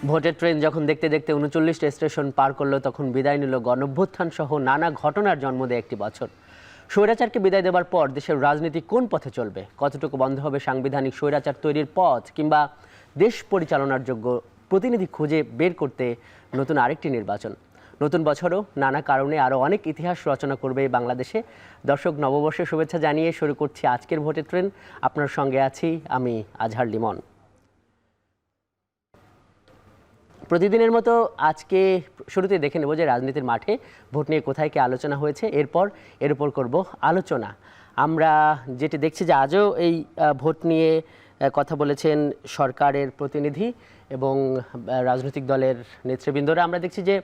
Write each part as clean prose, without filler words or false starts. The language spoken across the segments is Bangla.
ভোটের ট্রেন যখন দেখতে দেখতে ৩৯টা স্টেশন পার করলো, তখন বিদায় নিল গণঅভ্যুত্থান সহ নানা ঘটনার জন্ম দেয় একটি বছর। স্বৈরাচারকে বিদায় দেওয়ার পর দেশের রাজনীতি কোন পথে চলবে, কতটুকু বন্ধ হবে সাংবিধানিক স্বৈরাচার তৈরির পথ, কিংবা দেশ পরিচালনার যোগ্য প্রতিনিধি খুঁজে বের করতে নতুন আরেকটি নির্বাচন। নতুন বছরও নানা কারণে আরও অনেক ইতিহাস রচনা করবে বাংলাদেশে। দর্শক, নববর্ষের শুভেচ্ছা জানিয়ে শুরু করছি আজকের ভোটের ট্রেন। আপনার সঙ্গে আছি আমি আজহার লিমন। প্রতিদিনের মতো আজকে শুরুতে দেখে নেব যে রাজনীতির মাঠে ভোট নিয়ে কোথায় কি আলোচনা হয়েছে, এরপর এর উপর করব আলোচনা। আমরা যেটি দেখছি যে আজও এই ভোট নিয়ে কথা বলেছেন সরকারের প্রতিনিধি এবং রাজনৈতিক দলের নেতৃবৃন্দরা। আমরা দেখছি যে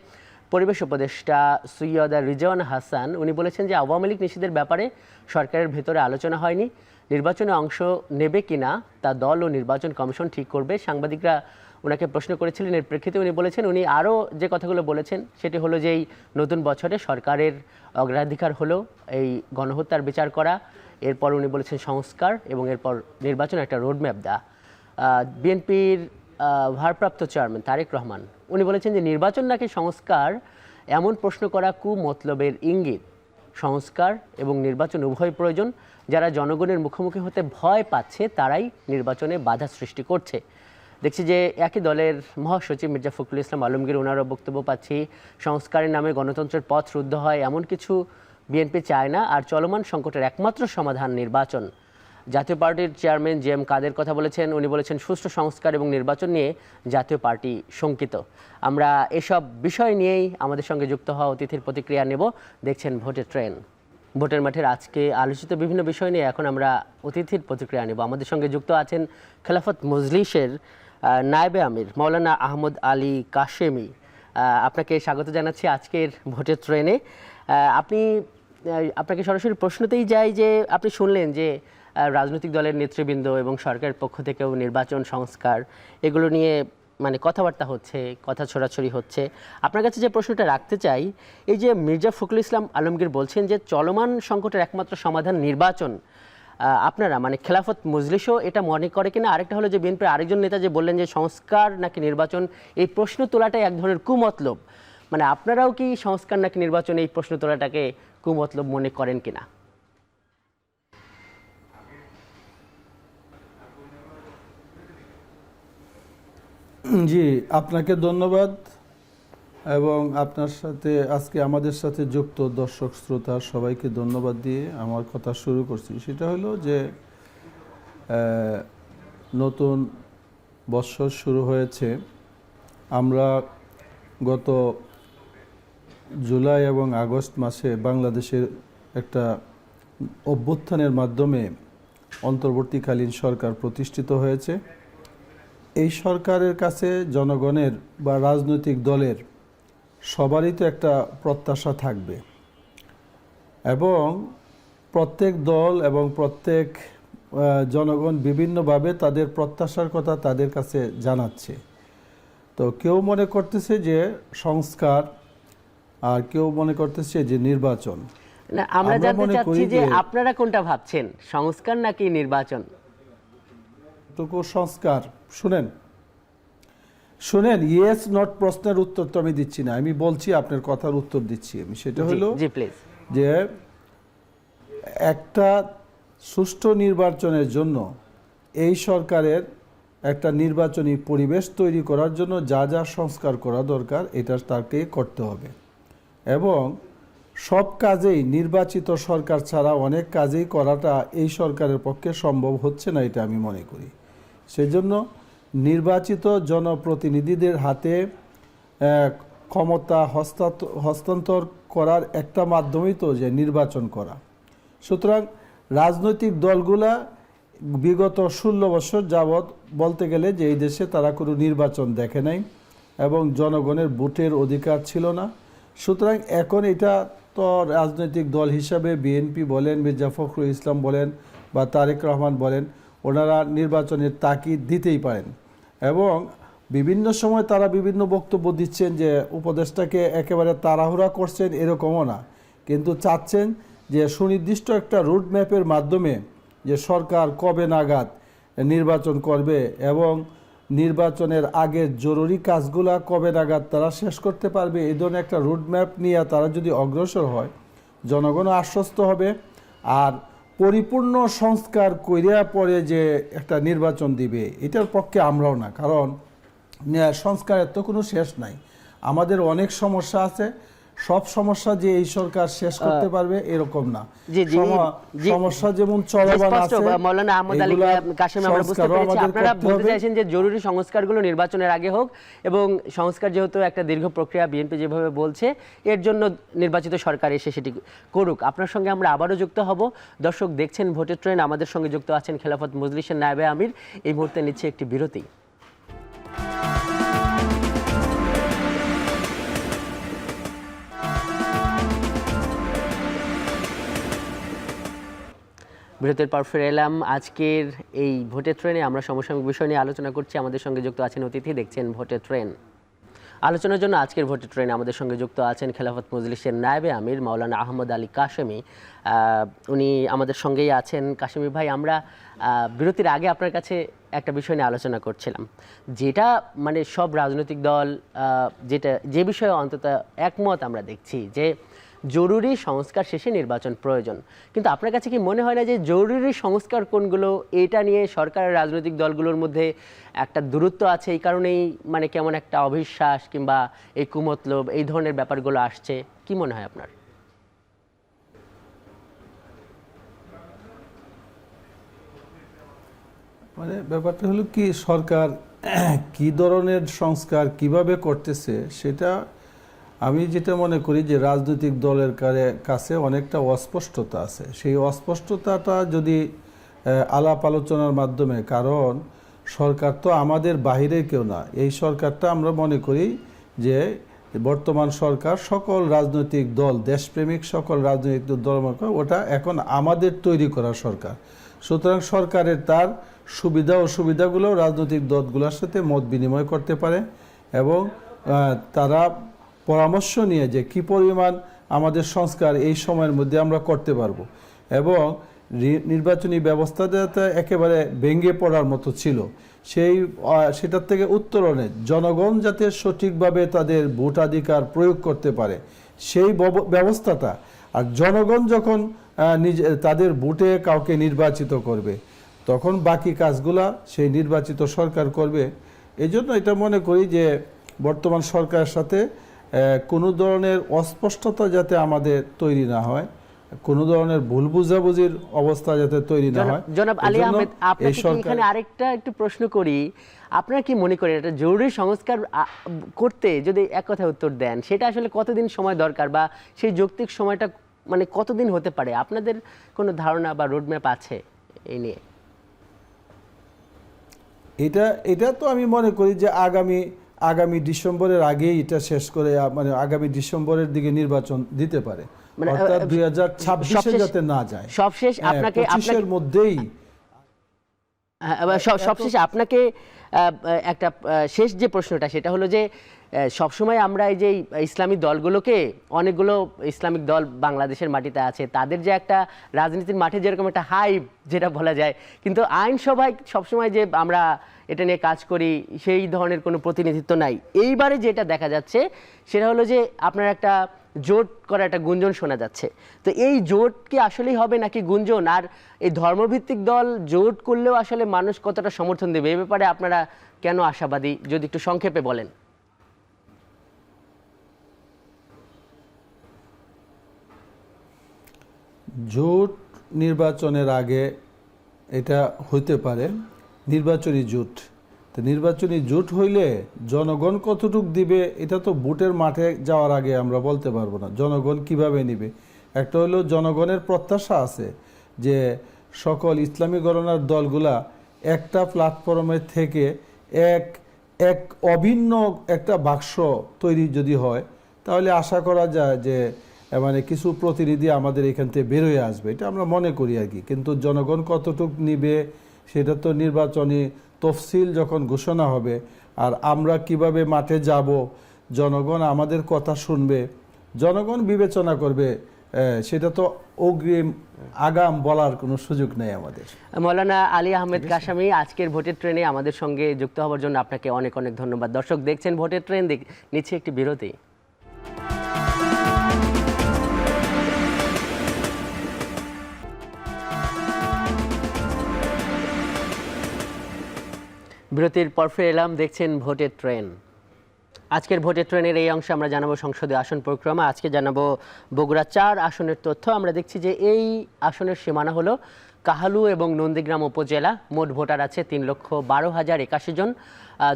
পরিবেশ উপদেষ্টা সৈয়দ রিজওয়ানা হাসান উনি বলেছেন যে আওয়ামী লীগ নিষিদ্ধের ব্যাপারে সরকারের ভেতরে আলোচনা হয়নি, নির্বাচনে অংশ নেবে কিনা তা দল ও নির্বাচন কমিশন ঠিক করবে। সাংবাদিকরা ওনাকে প্রশ্ন করেছিলেন, এর প্রেক্ষিতে উনি বলেছেন, উনি আরও যে কথাগুলো বলেছেন সেটি হলো যে এই নতুন বছরে সরকারের অগ্রাধিকার হলো এই গণহত্যার বিচার করা, এরপর উনি বলেছেন সংস্কার, এবং এরপর নির্বাচন একটা রোডম্যাপ দেওয়া। বিএনপির ভারপ্রাপ্ত চেয়ারম্যান তারেক রহমান উনি বলেছেন যে নির্বাচন নাকি সংস্কার, এমন প্রশ্ন করা কুমতলবের ইঙ্গিত। সংস্কার এবং নির্বাচন উভয় প্রয়োজন। যারা জনগণের মুখোমুখি হতে ভয় পাচ্ছে তারাই নির্বাচনে বাধা সৃষ্টি করছে। দেখছি যে একই দলের মহাসচিব মির্জা ফখরুল ইসলাম আলমগীর ওনারও বক্তব্য পাচ্ছি, সংস্কারের নামে গণতন্ত্রের পথ রুদ্ধ হয় এমন কিছু বিএনপি চায় না, আর চলমান সংকটের একমাত্র সমাধান নির্বাচন। জাতীয় পার্টির চেয়ারম্যান জে.এম. কাদের কথা বলেছেন, উনি বলেছেন সুষ্ঠু সংস্কার এবং নির্বাচন নিয়ে জাতীয় পার্টি শঙ্কিত। আমরা এসব বিষয় নিয়েই আমাদের সঙ্গে যুক্ত হওয়া অতিথির প্রতিক্রিয়া নেব। দেখছেন ভোটের ট্রেন। ভোটের মাঠের আজকে আলোচিত বিভিন্ন বিষয় নিয়ে এখন আমরা অতিথির প্রতিক্রিয়া নেব। আমাদের সঙ্গে যুক্ত আছেন খেলাফত মজলিসের নায়েবে আমির মাওলানা আহমদ আলী কাশেমি। আপনাকে স্বাগত জানাচ্ছি আজকের ভোটের ট্রেনে। আপনাকে সরাসরি প্রশ্নতেই যাই যে আপনি শুনলেন যে রাজনৈতিক দলের নেতৃবৃন্দ এবং সরকারের পক্ষ থেকেও নির্বাচন সংস্কার এগুলো নিয়ে কথাবার্তা হচ্ছে, কথা ছড়াছড়ি হচ্ছে। আপনার কাছে যে প্রশ্নটা রাখতে চাই, এই যে মির্জা ফখরুল ইসলাম আলমগীর বলছেন যে চলমান সংকটের একমাত্র সমাধান নির্বাচন, আপনারা খেলাফত মজলিসও এটা মনে করে কিনা? আরেকটা হলো যে বিএনপির আরেকজন নেতা যে বললেন যে সংস্কার নাকি নির্বাচন, এই প্রশ্ন তোলাটাই এক ধরনের কুমতলব। আপনারাও কি সংস্কার নাকি নির্বাচন এই প্রশ্ন তোলাটাকে কুমতলব মনে করেন কিনা? জি, আপনাকে ধন্যবাদ এবং আপনার সাথে আজকে আমাদের সাথে যুক্ত দর্শক শ্রোতা সবাইকে ধন্যবাদ দিয়ে আমার কথা শুরু করছি। সেটা হলো যে নতুন বৎসর শুরু হয়েছে। আমরা গত জুলাই এবং আগস্ট মাসে বাংলাদেশের একটা অভ্যুত্থানের মাধ্যমে অন্তর্বর্তীকালীন সরকার প্রতিষ্ঠিত হয়েছে। এই সরকারের কাছে জনগণের বা রাজনৈতিক দলের সবারই তো একটা প্রত্যাশা থাকবে, এবং প্রত্যেক দল এবং প্রত্যেক জনগণ বিভিন্নভাবে তাদের প্রত্যাশার কথা তাদের কাছে জানাচ্ছে। তো কেউ মনে করতেছে যে সংস্কার, আর কেউ মনে করতেছে যে নির্বাচন। আমরা জানতে চাচ্ছি যে আপনারা কোনটা ভাবছেন, সংস্কার নাকি নির্বাচন? সংস্কার। শুনেন, ইয়েস নট প্রশ্নের উত্তর তো আমি দিচ্ছি না, আমি বলছি আপনার কথার উত্তর দিচ্ছি আমি। সেটা হলো যে একটা সুষ্ঠু নির্বাচনের জন্য এই সরকারের একটা নির্বাচনী পরিবেশ তৈরি করার জন্য যা যা সংস্কার করা দরকার এটা তাকে করতে হবে, এবং সব কাজেই নির্বাচিত সরকার ছাড়া অনেক কাজেই করাটা এই সরকারের পক্ষে সম্ভব হচ্ছে না, এটা আমি মনে করি। সেজন্য নির্বাচিত জনপ্রতিনিধিদের হাতে ক্ষমতা হস্তান্তর করার একটা মাধ্যমই তো যে নির্বাচন করা। সুতরাং রাজনৈতিক দলগুলা বিগত 16 বছর যাবৎ বলতে গেলে যে এই দেশে তারা কোনো নির্বাচন দেখে নাই এবং জনগণের ভোটের অধিকার ছিল না। সুতরাং এখন এটা তো রাজনৈতিক দল হিসাবে বিএনপি বলেন, মির্জা ফখরুল ইসলাম বলেন বা তারেক রহমান বলেন, ওনারা নির্বাচনের তাকিদ দিতেই পারেন, এবং বিভিন্ন সময় তারা বিভিন্ন বক্তব্য দিচ্ছেন যে উপদেষ্টাকে একেবারে তাড়াহুড়া করছেন এরকমও না, কিন্তু চাচ্ছেন যে সুনির্দিষ্ট একটা রুট ম্যাপের মাধ্যমে যে সরকার কবে নাগাদ নির্বাচন করবে এবং নির্বাচনের আগের জরুরি কাজগুলা কবে নাগাদ তারা শেষ করতে পারবে, এই ধরনের একটা রুটম্যাপ নিয়ে তারা যদি অগ্রসর হয়, জনগণও আশ্বস্ত হবে। আর পরিপূর্ণ সংস্কার কইরা পরে যে একটা নির্বাচন দিবে, এটার পক্ষে আমরাও না, কারণ সংস্কারের তো কোনো শেষ নাই। আমাদের অনেক সমস্যা আছে, সব সমস্যা যে এই সরকার শেষ করতে পারবে এরকম না। সমস্যা যেমন চলমান আছে। মাওলানা আহমদ আলী কাশেম, আমরা বুঝতে পেরেছি আপনারা বলতে চাইছেন যে জরুরি সংস্কারগুলো নির্বাচনের আগে হোক, এবং সংস্কার যেহেতু একটা দীর্ঘ প্রক্রিয়া, বিএনপি যেভাবে বলছে, এর জন্য নির্বাচিত সরকার এসে সেটি করুক। আপনার সঙ্গে আমরা আবারও যুক্ত হব। দর্শক দেখছেন ভোটের ট্রেন, আমাদের সঙ্গে যুক্ত আছেন খেলাফত মজলিসের নায়েবে আমির। এই মুহূর্তে নিচ্ছে একটি বিরতি। বিরতির পর ফিরে এলাম। আজকের এই ভোটের ট্রেনে আমরা সমসাময়িক বিষয় নিয়ে আলোচনা করছি। আমাদের সঙ্গে যুক্ত আছেন অতিথি, দেখছেন ভোটের ট্রেন। আলোচনার জন্য আজকের ভোটের ট্রেনে আমাদের সঙ্গে যুক্ত আছেন খেলাফত মজলিসের নায়েবে আমির মাওলানা আহমদ আলী কাশেমি। উনি আমাদের সঙ্গেই আছেন। কাশেমি ভাই, আমরা বিরতির আগে আপনার কাছে একটা বিষয় নিয়ে আলোচনা করছিলাম, যেটা মানে সব রাজনৈতিক দল যে বিষয়ে অন্তত একমত আমরা দেখছি, যে জরুরি সংস্কার শেষে নির্বাচন প্রয়োজন। কিন্তু আপনার কাছে কি মনে হয় না যে জরুরি সংস্কার কোনগুলো, এটা নিয়ে সরকারের রাজনৈতিক দলগুলোর মধ্যে একটা দূরত্ব আছে, এই কারণেই মানে কেমন একটা অবিশ্বাস কিংবা এই কুমতলব এই ধরনের ব্যাপারগুলো আসছে? কি মনে হয় আপনার? মানে ব্যাপারটা হলো কি, সরকার কি ধরনের সংস্কার কিভাবে করতেছে, সেটা আমি যেটা মনে করি যে রাজনৈতিক দলের কাছে অনেকটা অস্পষ্টতা আছে। সেই অস্পষ্টতাটা যদি আলাপ আলোচনার মাধ্যমে, কারণ সরকার তো আমাদের বাহিরে কেউ না, এই সরকারটা আমরা মনে করি যে বর্তমান সরকার সকল রাজনৈতিক দল, দেশপ্রেমিক সকল রাজনৈতিক দল, ওটা এখন আমাদের তৈরি করা সরকার। সুতরাং সরকারের তার সুবিধা অসুবিধাগুলো রাজনৈতিক দলগুলোর সাথে মত বিনিময় করতে পারে, এবং তারা পরামর্শ নিয়ে যে কি পরিমাণ আমাদের সংস্কার এই সময়ের মধ্যে আমরা করতে পারবো। এবং নির্বাচনী ব্যবস্থা যাতে একেবারে ভেঙে পড়ার মতো ছিল, সেটার থেকে উত্তরণে জনগণ যাতে সঠিকভাবে তাদের ভোটাধিকার প্রয়োগ করতে পারে, সেই ব্যবস্থাটা। আর জনগণ যখন তাদের ভোটে কাউকে নির্বাচিত করবে, তখন বাকি কাজগুলা সেই নির্বাচিত সরকার করবে। এই জন্য এটা মনে করি যে বর্তমান সরকারের সাথে কোনো ধরনের অস্পষ্টতা যাতে আমাদের তৈরি না হয়, কোনো ধরনের ভুল বুঝাবুঝির অবস্থা যাতে তৈরি না হয়। জনাব আলী আহমেদ, আপনাকে এখানে আরেকটা একটু প্রশ্ন করি। আপনারা কি মনে করেন এটা জরুরি সংস্কার করতে যদি এক কথায় উত্তর দেন, সেটা আসলে কতদিন সময় দরকার, বা সেই যৌক্তিক সময়টা মানে কতদিন হতে পারে? আপনাদের কোনো ধারণা বা রোডম্যাপ আছে এই নিয়ে? এটা তো আমি মনে করি যে আগামী ডিসেম্বরের আগেই এটা শেষ করে, মানে আগামী ডিসেম্বরের দিকে নির্বাচন দিতে পারে, অর্থাৎ 2026 যাতে না যায়, সবশেষ আপনাকে আপনার মধ্যেই। সবশেষে আপনাকে একটা শেষ যে প্রশ্নটা, সেটা হলো যে সবসময় আমরা এই যে ইসলামী দলগুলোকে, অনেকগুলো ইসলামিক দল বাংলাদেশের মাটিতে আছে, তাদের যে একটা রাজনীতির মাঠে যেরকম একটা হাইপ যেটা বলা যায়, কিন্তু আইনসভায় সবসময় যে আমরা এটা নিয়ে কাজ করি সেই ধরনের কোনো প্রতিনিধিত্ব নাই। এইবারে যেটা দেখা যাচ্ছে সেটা হলো যে আপনার একটা জোট করা একটা গুঞ্জন শোনা যাচ্ছে। তো এই জোট কি আসলেই হবে নাকি গুঞ্জন? আর এই ধর্মভিত্তিক দল জোট করলেও আসলে মানুষ কতটা সমর্থন দেবে, এ ব্যাপারে আপনারা কেন আশাবাদী, যদি একটু সংক্ষেপে বলেন। জোট নির্বাচনের আগে এটা হইতে পারে নির্বাচনী জোট। তো নির্বাচনী জোট হইলে জনগণ কতটুক দিবে, এটা তো ভোটের মাঠে যাওয়ার আগে আমরা বলতে পারবো না। জনগণ কিভাবে নিবে, একটা হলো জনগণের প্রত্যাশা আছে যে সকল ইসলামী গণনার দলগুলা একটা প্ল্যাটফর্মের থেকে এক অভিন্ন একটা বাক্স তৈরি যদি হয়, তাহলে আশা করা যায় যে মানে কিছু প্রতিনিধি আমাদের এখান থেকে বেরোয় আসবে, এটা আমরা মনে করি আর কি। কিন্তু জনগণ কতটুক নিবে সেটা তো নির্বাচনী তফসিল যখন ঘোষণা হবে, আর আমরা কিভাবে মাঠে যাব, জনগণ আমাদের কথা শুনবে, জনগণ বিবেচনা করবে সেটা তো অগ্রিম আগাম বলার কোনো সুযোগ নেই আমাদের। মৌলানা আলী আহমেদ কাশামি, আজকের ভোটের ট্রেনে আমাদের সঙ্গে যুক্ত হওয়ার জন্য আপনাকে অনেক অনেক ধন্যবাদ। দর্শক দেখছেন ভোটের ট্রেন, নিচ্ছে একটি বিরতি। বিরতির পর ফিরে এলাম, দেখছেন ভোটের ট্রেন। আজকের ভোটের ট্রেনের এই অংশে আমরা জানাবো সংসদীয় আসন পরিক্রমা। আজকে জানাবো বগুড়া 4 আসনের তথ্য। আমরা দেখছি যে এই আসনের সীমানা হলো কাহালু এবং নন্দীগ্রাম উপজেলা। মোট ভোটার আছে 3,12,081 জন।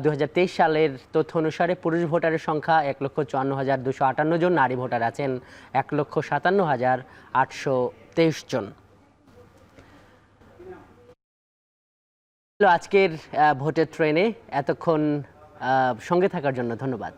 2023 সালের তথ্য অনুসারে পুরুষ ভোটারের সংখ্যা 1,54,258 জন, নারী ভোটার আছেন 1,57,823 জন। আজকের ভোটের ট্রেনে এতক্ষণ সঙ্গে থাকার জন্য ধন্যবাদ।